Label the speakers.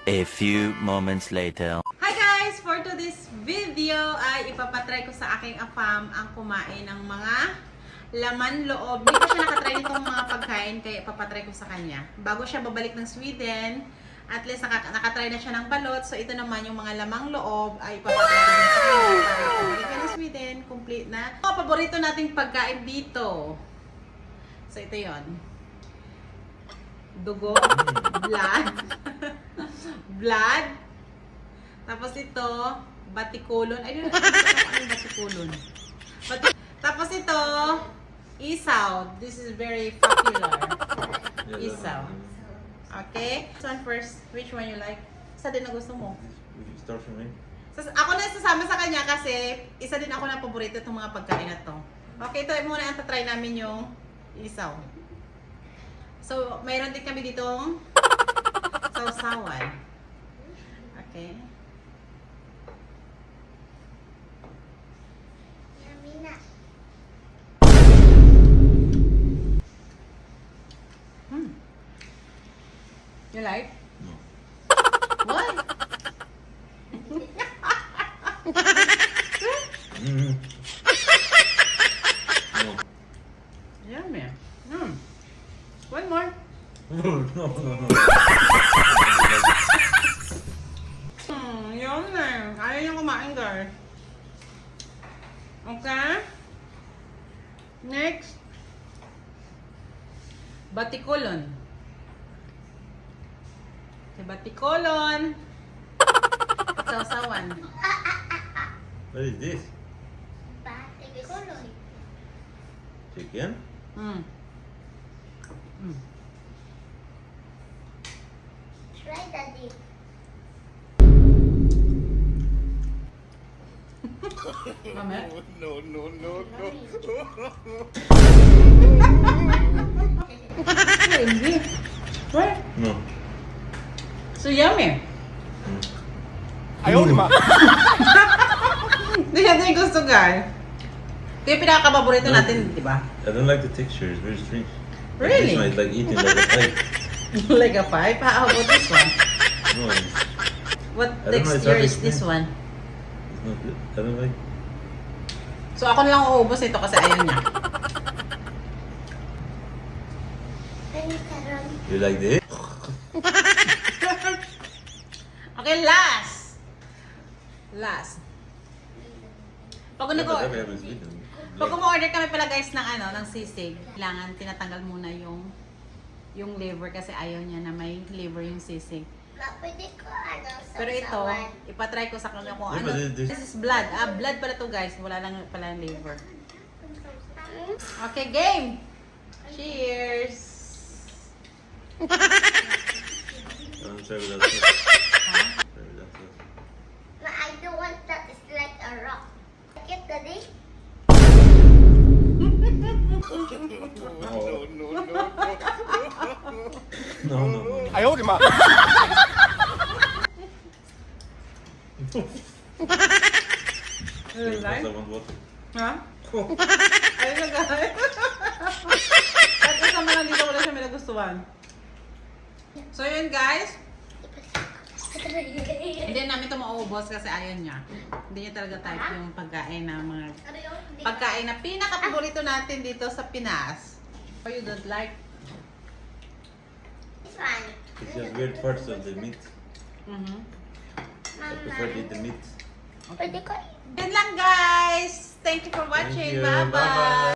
Speaker 1: A few moments later.
Speaker 2: Hi guys! For today's video ay ipapatry ko sa aking afam ang kumain ng mga laman loob. Hindi pa siya nakatry nitong mga pagkain kaya ipapatry ko sa kanya. Bago siya babalik ng Sweden, at least nakatry na siya ng balot. So ito naman yung mga lamang loob ay ipapatry ko din sa kanya. Para babalik na ng Sweden, complete na. Mga paborito nating pagkain dito. So ito yon, dugo, blood, blood. Tapos ito, batikulon. Ay, ano yung batikulon? Tapos ito, isaw. This is very popular. Isaw. Okay? This one first. Which one you like? Isa din na gusto mo.
Speaker 3: Start from me.
Speaker 2: Ako na sasama sa kanya kasi isa din ako na paborito itong mga pagkain na to. Okay, ito muna ang tatry namin yung isaw. So, mayroon din kami ditong sausawan. Okay. You like?
Speaker 3: No.
Speaker 2: What?
Speaker 3: Mm. No.
Speaker 2: Yummy. One more.
Speaker 3: No.
Speaker 2: Yummy. Ayaw niyo kumain, guys. Okay? Next. Batikulon. Okay, batikulon. Sausawan.
Speaker 3: What is this?
Speaker 4: Batikulon.
Speaker 3: Chicken?
Speaker 4: Try daddy.
Speaker 2: Mami? Hindi. What?
Speaker 3: No.
Speaker 2: So yummy.
Speaker 3: Ayaw ni ma.
Speaker 2: Hindi natin gusto, guys. Ito yung pinaka-paborito natin, di ba?
Speaker 3: I don't like the texture. It's very strange.
Speaker 2: Really?
Speaker 3: It's like eating like a pie.
Speaker 2: Like a five? How about this one?
Speaker 3: No, it's
Speaker 2: What
Speaker 3: I don't know, it's
Speaker 2: texture
Speaker 3: hard to
Speaker 2: is this
Speaker 3: explain.
Speaker 2: one?
Speaker 3: not good. I don't like.
Speaker 2: So ako na lang uubos ito kasi ayaw niya.
Speaker 3: You like this?
Speaker 2: Okay, last. Last. Pag
Speaker 3: Yeah,
Speaker 2: nag-
Speaker 3: but that happens with them.
Speaker 2: Pag umu-order kami pala guys ng ng sisig, kailangan tinatanggal muna yung liver kasi ayaw niya na may liver yung sisig.
Speaker 4: Pwede ko
Speaker 2: Pero ito, ipatry ko sa kanya kung
Speaker 3: Yeah,
Speaker 2: ano.
Speaker 3: but this-
Speaker 2: This is blood. Blood pala to guys. Wala lang pala yung liver. Okay, game! Cheers!
Speaker 3: I'm sorry without sauce.
Speaker 2: Ha?
Speaker 3: Sorry without sauce.
Speaker 4: I don't want that. It's like a rock. Like it, daddy?
Speaker 3: No, no, no.
Speaker 5: Ayaw di ma.
Speaker 2: Like?
Speaker 3: I want water.
Speaker 2: Ha? Ayun na guys. At kasama lang dito, wala siya may nagustuhan. So yun guys, hindi namin ito mauubos kasi ayaw niya. Hindi niya talaga type yung pagkain na mga pagkain na pinaka-paborito natin dito sa Pinas. Or you don't like?
Speaker 4: This one.
Speaker 3: It's just weird parts of the meat. I prefer to eat the meat.
Speaker 4: Pwede ko.
Speaker 2: Yun lang guys. Thank you for watching.
Speaker 3: you.
Speaker 2: Bye-bye.
Speaker 3: Bye-bye.